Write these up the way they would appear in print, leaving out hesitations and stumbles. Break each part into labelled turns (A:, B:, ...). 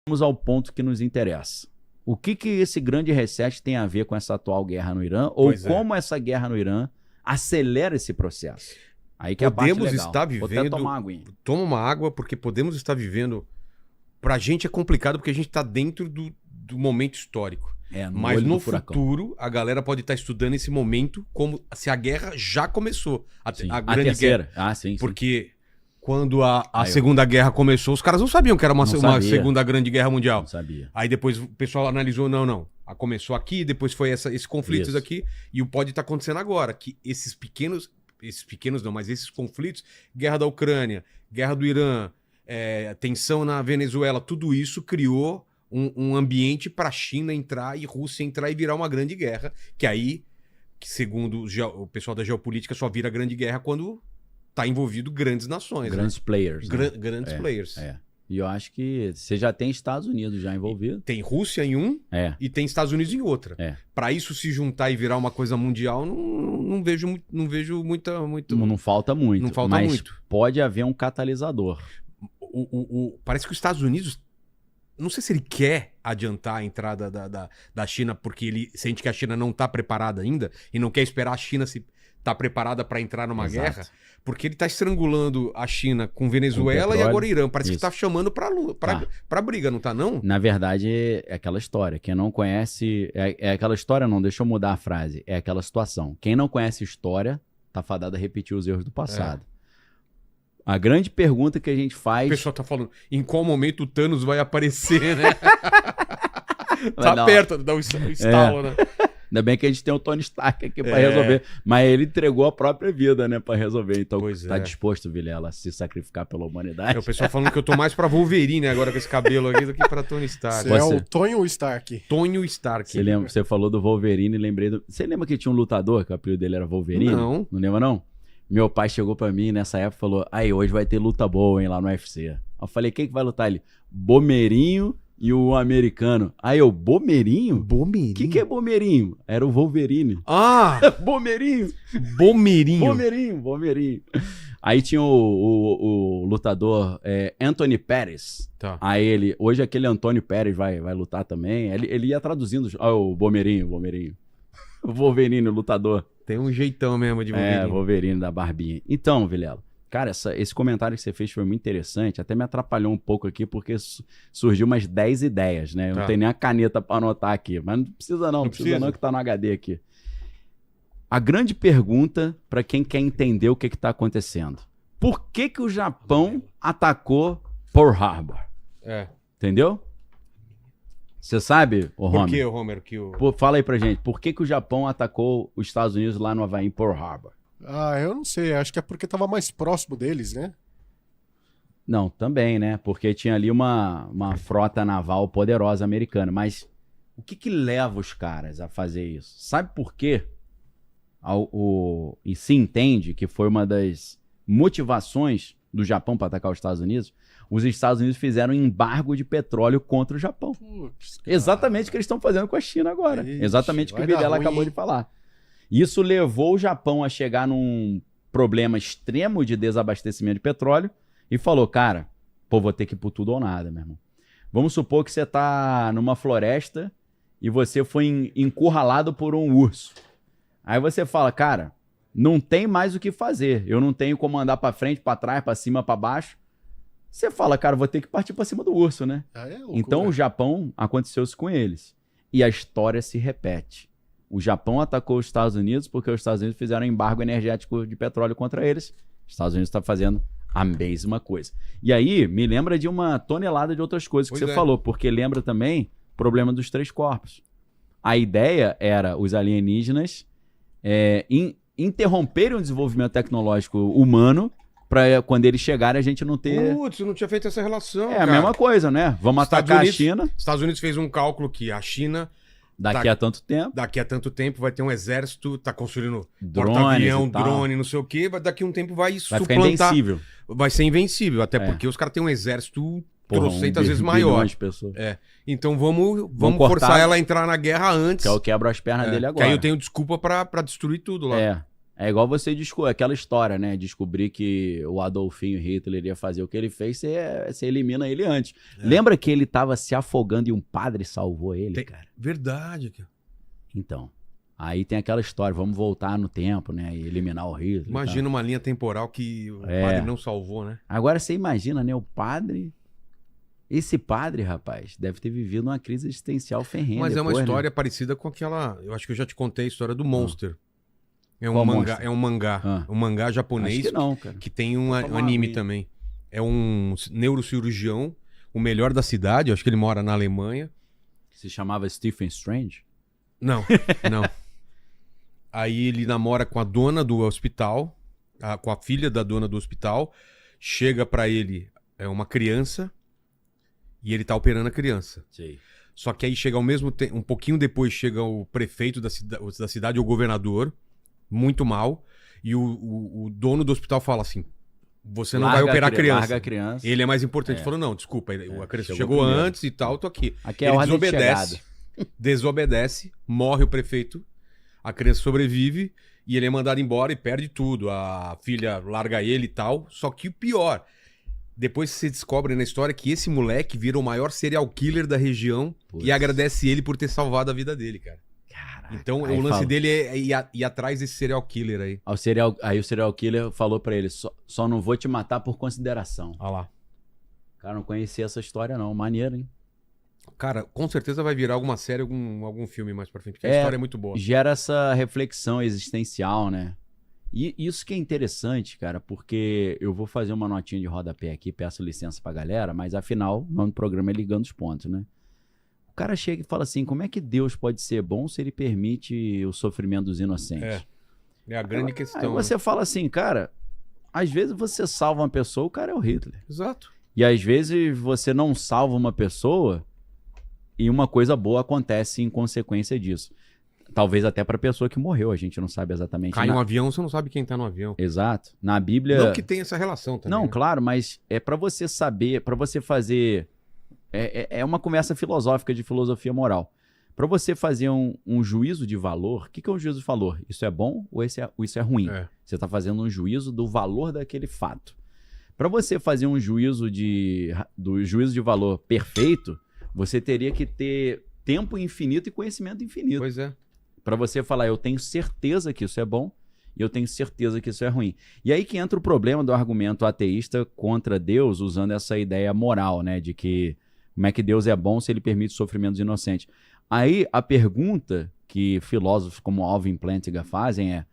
A: Vamos ao ponto que nos interessa. O que esse grande reset tem a ver com essa atual guerra no Irã? Ou como essa guerra no Irã acelera esse processo? Aí que
B: podemos
A: a parte legal.
B: estar vivendo...
A: Vou até tomar uma aguinha.
B: Toma uma água, porque podemos estar vivendo... Pra gente é complicado, porque a gente tá dentro do momento histórico. Mas no futuro, a galera pode estar estudando esse momento como se a guerra já começou. A grande
A: terceira.
B: guerra.
A: Sim.
B: Porque quando a Segunda Guerra começou, os caras não sabiam que era uma Segunda Grande Guerra Mundial.
A: Não sabia.
B: Aí depois o pessoal analisou, não. Começou aqui, depois foi esses conflitos aqui. E o pode estar acontecendo agora, que esses pequenos não, mas esses conflitos, guerra da Ucrânia, guerra do Irã, tensão na Venezuela, tudo isso criou um ambiente para a China entrar e Rússia entrar e virar uma grande guerra, que aí, segundo o pessoal da geopolítica, só vira grande guerra quando tá envolvido grandes nações.
A: Grandes players.
B: Grandes players.
A: E eu acho que você já tem Estados Unidos já envolvido.
B: Tem Rússia em um e tem Estados Unidos em outra. Para isso se juntar e virar uma coisa mundial, não vejo muita...
A: Não falta muito.
B: Não falta
A: mas
B: muito.
A: Pode haver um catalisador.
B: Parece que os Estados Unidos, não sei se ele quer adiantar a entrada da China, porque ele sente que a China não está preparada ainda e não quer esperar a China se tá preparada para entrar numa guerra, porque ele está estrangulando a China com Venezuela e agora Irã. Parece que está chamando para briga, não tá não?
A: Na verdade, é aquela história. Quem não conhece... É aquela história, não, deixa eu mudar a frase. É aquela situação. Quem não conhece história, tá fadado a repetir os erros do passado. A grande pergunta que a gente faz...
B: O pessoal tá falando, em qual momento o Thanos vai aparecer, né? Tá perto, dá um estalo, né?
A: Ainda bem que a gente tem o Tony Stark aqui pra resolver. Mas ele entregou a própria vida, né, pra resolver. Então tá disposto, Vilela, a se sacrificar pela humanidade.
B: O pessoal falando que eu tô mais pra Wolverine agora com esse cabelo aqui do que pra Tony Stark.
C: Você é o Tonho Stark.
B: Tonho Stark.
A: Você falou do Wolverine, lembrei do... Você lembra que tinha um lutador, que o apelido dele era Wolverine?
B: Não.
A: Não lembra, não? Meu pai chegou pra mim nessa época e falou: aí, hoje vai ter luta boa, hein, lá no UFC. Eu falei: quem que vai lutar ali? Bomerinho e o americano. Aí eu: Bomerinho?
B: Bomerinho?
A: O que é Bomerinho? Era o Wolverine.
B: Ah!
A: Bomerinho! Bomerinho. Aí tinha o lutador Anthony Pérez.
B: Tá.
A: Aí hoje aquele Antônio Pérez vai lutar também. Ele ia traduzindo. O Bomerinho. O Wolverine, o lutador.
B: Tem um jeitão mesmo de Wolverine.
A: Wolverine da barbinha. Então, Vilela, cara, esse comentário que você fez foi muito interessante. Até me atrapalhou um pouco aqui, porque surgiu umas 10 ideias, né? Eu não tenho nem a caneta para anotar aqui. Mas não precisa não que tá no HD aqui. A grande pergunta para quem quer entender o que está acontecendo. Por que o Japão atacou Pearl Harbor? Entendeu? Você sabe, Homer?
B: Por que, Homer?
A: Fala aí pra gente. Por que o Japão atacou os Estados Unidos lá no Havaí, em Pearl Harbor?
C: Eu não sei. Acho que é porque tava mais próximo deles, né?
A: Não, também, né? Porque tinha ali uma frota naval poderosa americana. Mas o que leva os caras a fazer isso? Sabe por quê? E se entende que foi uma das motivações do Japão para atacar os Estados Unidos. Os Estados Unidos fizeram um embargo de petróleo contra o Japão. Exatamente o que eles estão fazendo com a China agora. Exatamente o que o Vilela acabou de falar. Isso levou o Japão a chegar num problema extremo de desabastecimento de petróleo e falou: cara, vou ter que ir por tudo ou nada, meu irmão. Vamos supor que você está numa floresta e você foi encurralado por um urso. Aí você fala: cara, não tem mais o que fazer. Eu não tenho como andar para frente, para trás, para cima, para baixo. Você fala: cara, vou ter que partir para cima do urso, né? Então o Japão, aconteceu isso com eles. E a história se repete. O Japão atacou os Estados Unidos porque os Estados Unidos fizeram um embargo energético de petróleo contra eles. Os Estados Unidos está fazendo a mesma coisa. E aí, me lembra de uma tonelada de outras coisas que você falou, porque lembra também o problema dos 3 corpos. A ideia era os alienígenas interromperem o desenvolvimento tecnológico humano para quando eles chegarem a gente não ter...
B: Putz, eu não tinha feito essa relação,
A: a mesma coisa, né? Vamos atacar a China.
B: Estados Unidos fez um cálculo que a China...
A: Daqui a tanto tempo
B: vai ter um exército, tá construindo
A: porta-avião,
B: drone, não sei o quê, daqui a um tempo vai
A: suplantar. Ficar invencível.
B: Vai ser invencível, até porque os caras têm um exército trocentas vezes maior.
A: De pessoas.
B: Então vamos forçar ela a entrar na guerra antes.
A: Que eu quebro as pernas dele agora.
B: Que aí eu tenho desculpa pra destruir tudo lá.
A: É igual você aquela história, né? Descobrir que o Adolfinho Hitler ia fazer o que ele fez, você elimina ele antes. Lembra que ele tava se afogando e um padre salvou ele, cara?
B: Verdade, cara.
A: Então, aí tem aquela história, vamos voltar no tempo, né? E eliminar o Hitler.
B: Imagina uma linha temporal que o padre não salvou, né?
A: Agora você imagina, né? O padre... Esse padre, rapaz, deve ter vivido uma crise existencial ferrenha.
B: Mas
A: depois,
B: é uma história
A: né?
B: parecida com aquela... Eu acho que eu já te contei a história do Monster. É um
A: Qual
B: mangá,
A: Monster?
B: é um mangá. Um mangá japonês
A: Acho que não, cara.
B: que tem um
C: Vou tomar
B: anime
C: aguinha.
B: também. É um neurocirurgião, o melhor da cidade. Eu acho que ele mora na Alemanha.
A: Se chamava Stephen Strange?
B: Não, não. Aí ele namora com a dona do hospital, com a filha da dona do hospital. Chega pra ele uma criança e ele tá operando a criança.
A: Sei.
B: Só que aí chega ao mesmo tempo, um pouquinho depois chega o prefeito da cidade, o governador, muito mal, e o dono do hospital fala assim: você não vai operar a criança.
A: Larga a criança.
B: Ele é mais importante. Ele falou: não, desculpa, a criança chegou
A: primeiro.
B: antes e tal, tô aqui.
A: Aqui é
B: Ele
A: ordem de
B: desobedece, desobedece, morre o prefeito, a criança sobrevive e ele é mandado embora e perde tudo. A filha larga ele e tal. Só que o pior, depois você descobre na história que esse moleque vira o maior serial killer da região e agradece ele por ter salvado a vida dele, cara.
A: Caraca.
B: Então
A: Aí
B: o lance
A: fala-
B: dele é ir atrás desse serial killer aí.
A: Aí o serial killer falou pra ele, só não vou te matar por consideração.
B: Olha lá.
A: Cara, não conhecia essa história não, maneiro, hein?
B: Cara, com certeza vai virar alguma série, algum filme mais pra frente, porque a história é muito boa.
A: Gera essa reflexão existencial, né? E isso que é interessante, cara, porque eu vou fazer uma notinha de rodapé aqui, peço licença pra galera, mas afinal, o nome do programa é Ligando os Pontos, né? O cara chega e fala assim, como é que Deus pode ser bom se ele permite o sofrimento dos inocentes?
B: É a grande
A: Aí
B: questão.
A: você
B: né?
A: fala assim, cara, às vezes você salva uma pessoa, o cara é o Hitler.
B: Exato.
A: E às vezes você não salva uma pessoa e uma coisa boa acontece em consequência disso. Talvez até para a pessoa que morreu, a gente não sabe exatamente.
B: Cai um avião, você não sabe quem tá no avião.
A: Exato. Na Bíblia...
B: Não que tem essa relação também.
A: Não,
B: né?
A: claro, mas é para você saber, para você fazer... É uma conversa filosófica de filosofia moral. Para você fazer um juízo de valor, o que é um juízo de valor? Isso é bom ou isso é ruim?
B: É.
A: Você está fazendo um juízo do valor daquele fato. Para você fazer um juízo do juízo de valor perfeito, você teria que ter tempo infinito e conhecimento infinito.
B: Pois é.
A: Para você falar, eu tenho certeza que isso é bom e eu tenho certeza que isso é ruim. E aí que entra o problema do argumento ateísta contra Deus, usando essa ideia moral, né? De que como é que Deus é bom se ele permite o sofrimento dos inocentes. Aí a pergunta que filósofos como Alvin Plantinga fazem é: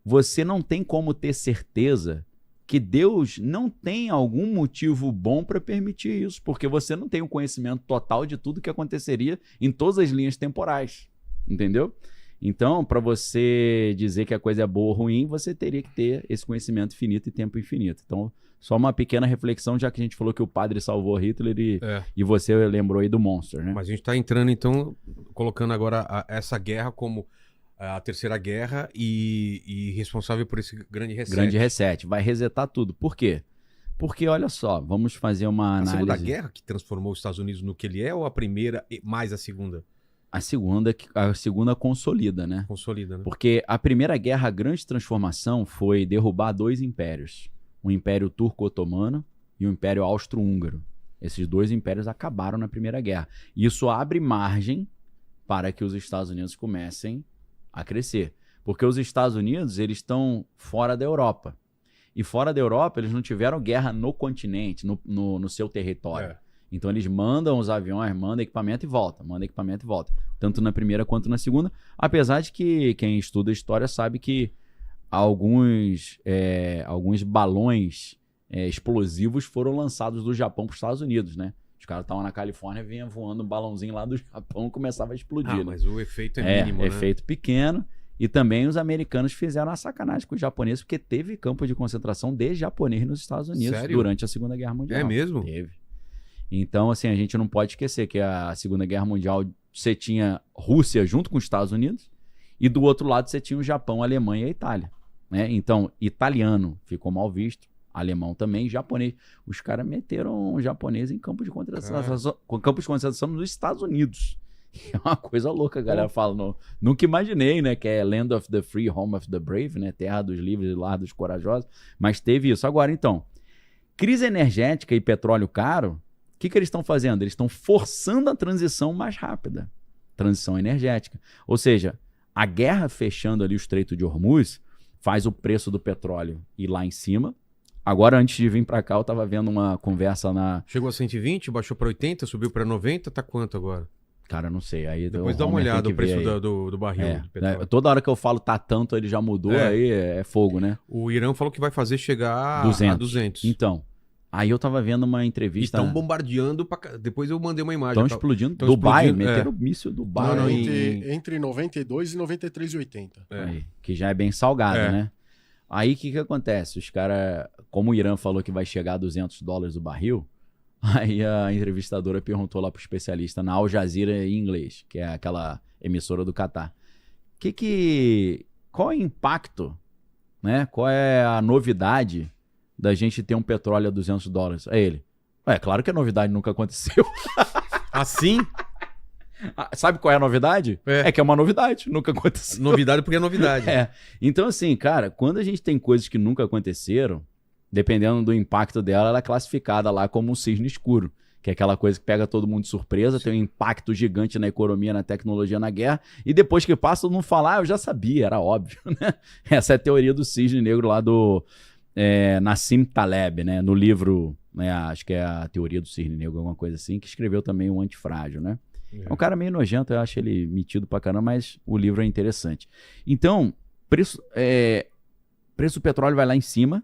A: você não tem como ter certeza que Deus não tem algum motivo bom para permitir isso, porque você não tem o conhecimento total de tudo que aconteceria em todas as linhas temporais, entendeu? Então, para você dizer que a coisa é boa ou ruim, você teria que ter esse conhecimento infinito e tempo infinito. Então, só uma pequena reflexão, já que a gente falou que o padre salvou Hitler e você lembrou aí do Monster, né?
B: Mas a gente tá entrando, então, colocando agora essa guerra como a Terceira Guerra e responsável por esse grande reset.
A: Grande reset. Vai resetar tudo. Por quê? Porque, olha só, vamos fazer uma
B: A
A: análise...
B: Segunda Guerra que transformou os Estados Unidos no que ele é, ou a primeira mais a segunda?
A: A segunda consolida, né?
B: Consolida, né?
A: Porque a Primeira Guerra, a grande transformação foi derrubar dois impérios. O Império Turco-Otomano e o Império Austro-Húngaro. Esses dois impérios acabaram na Primeira Guerra. Isso abre margem para que os Estados Unidos comecem a crescer. Porque os Estados Unidos, eles estão fora da Europa. E fora da Europa, eles não tiveram guerra no continente, no seu território.
B: É.
A: Então eles mandam os aviões, mandam equipamento e volta, tanto na primeira quanto na segunda, apesar de que quem estuda história sabe que alguns balões explosivos foram lançados do Japão para os Estados Unidos, né? Os caras estavam na Califórnia, vinha voando um balãozinho lá do Japão e começava a explodir. né?
B: Mas o efeito é mínimo, né?
A: Efeito pequeno. E também os americanos fizeram uma sacanagem com os japoneses, porque teve campo de concentração de japonês nos Estados Unidos
B: Sério?
A: durante a Segunda Guerra Mundial.
B: É mesmo?
A: Teve. Então, assim, a gente não pode esquecer que a Segunda Guerra Mundial você tinha Rússia junto com os Estados Unidos e do outro lado você tinha o Japão, a Alemanha e a Itália. Né? Então, italiano ficou mal visto, alemão também, japonês. Os caras meteram o japonês em campo de concentração nos Estados Unidos. É uma coisa louca, a galera fala. Nunca imaginei, né? Que é Land of the Free, Home of the Brave, né? Terra dos livres e lar dos corajosos. Mas teve isso. Agora, então, crise energética e petróleo caro, o que eles estão fazendo? Eles estão forçando a transição mais rápida. Transição energética. Ou seja, a guerra fechando ali o Estreito de Hormuz faz o preço do petróleo ir lá em cima. Agora, antes de vir para cá, eu estava vendo uma conversa na...
B: Chegou a 120, baixou para 80, subiu para 90, tá quanto agora?
A: Cara, não sei. Aí
B: depois dá uma olhada o preço do barril de petróleo.
A: Né? Toda hora que eu falo tá tanto, ele já mudou, aí é fogo, né?
B: O Irã falou que vai fazer chegar a 200.
A: Então, aí eu tava vendo uma entrevista...
B: Estão bombardeando, depois eu mandei uma imagem.
A: Estão explodindo. Dubai, meteram o míssil Dubai.
C: Não, entre 92 e 93,80.
A: Aí, que já é bem salgado, né? Aí o que acontece? Os caras, como o Irã falou que vai chegar a $200 o barril, aí a entrevistadora perguntou lá pro especialista na Al Jazeera em inglês, que é aquela emissora do Catar. Qual é o impacto, né? Qual é a novidade da gente ter um petróleo a $200? É ele. Claro que a novidade nunca aconteceu.
B: Assim?
A: Sabe qual é a novidade? É que é uma novidade, nunca aconteceu.
B: Novidade porque é novidade.
A: Então, assim, cara, quando a gente tem coisas que nunca aconteceram, dependendo do impacto dela, ela é classificada lá como um cisne escuro, que é aquela coisa que pega todo mundo de surpresa, tem um impacto gigante na economia, na tecnologia, na guerra, e depois que passa, todo mundo fala, eu já sabia, era óbvio, né? Essa é a teoria do cisne negro lá do Nassim Taleb, né? No livro, né, acho que é a teoria do cisne negro, alguma coisa assim, que escreveu também o Antifrágil, né? É um cara meio nojento, eu acho ele metido pra caramba, mas o livro é interessante. Então, preço do petróleo vai lá em cima,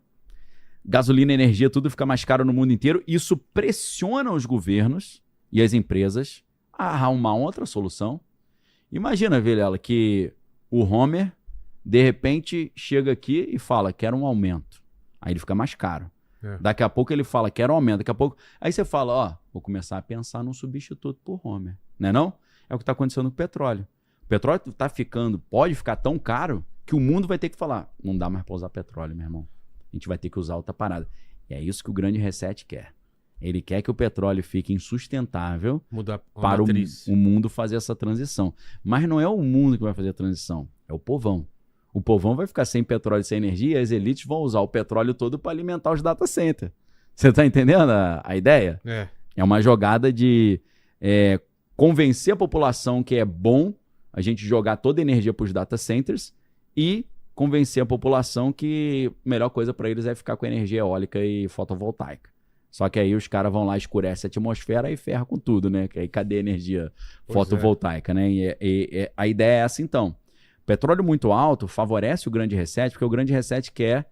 A: gasolina, energia, tudo fica mais caro no mundo inteiro. Isso pressiona os governos e as empresas a arrumar outra solução. Imagina, Vilela, que o Homer, de repente, chega aqui e fala, quero um aumento. Aí ele fica mais caro. Daqui a pouco ele fala, quero um aumento. Daqui a pouco... Aí você fala, vou começar a pensar num substituto por Homer. Não é não? É o que está acontecendo com o petróleo. O petróleo pode ficar tão caro que o mundo vai ter que falar, não dá mais para usar petróleo, meu irmão. A gente vai ter que usar outra parada. E é isso que o grande reset quer. Ele quer que o petróleo fique insustentável para o mundo fazer essa transição. Mas não é o mundo que vai fazer a transição, é o povão. O povão vai ficar sem petróleo e sem energia e as elites vão usar o petróleo todo para alimentar os data centers. Você está entendendo a ideia? É uma jogada de convencer a população que é bom a gente jogar toda a energia para os data centers e convencer a população que a melhor coisa para eles é ficar com energia eólica e fotovoltaica. Só que aí os caras vão lá, escurecem a atmosfera e ferra com tudo, né? Que aí cadê a energia fotovoltaica, né? E a ideia é essa, então. Petróleo muito alto favorece o grande reset, porque o grande reset quer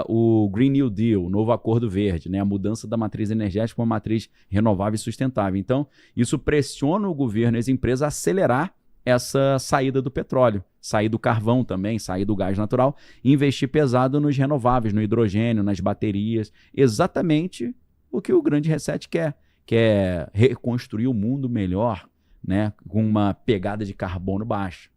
A: o Green New Deal, o novo acordo verde, né? A mudança da matriz energética para uma matriz renovável e sustentável. Então, isso pressiona o governo e as empresas a acelerar essa saída do petróleo, sair do carvão também, sair do gás natural e investir pesado nos renováveis, no hidrogênio, nas baterias. Exatamente o que o grande reset quer, que é reconstruir o mundo melhor, né? Com uma pegada de carbono baixa.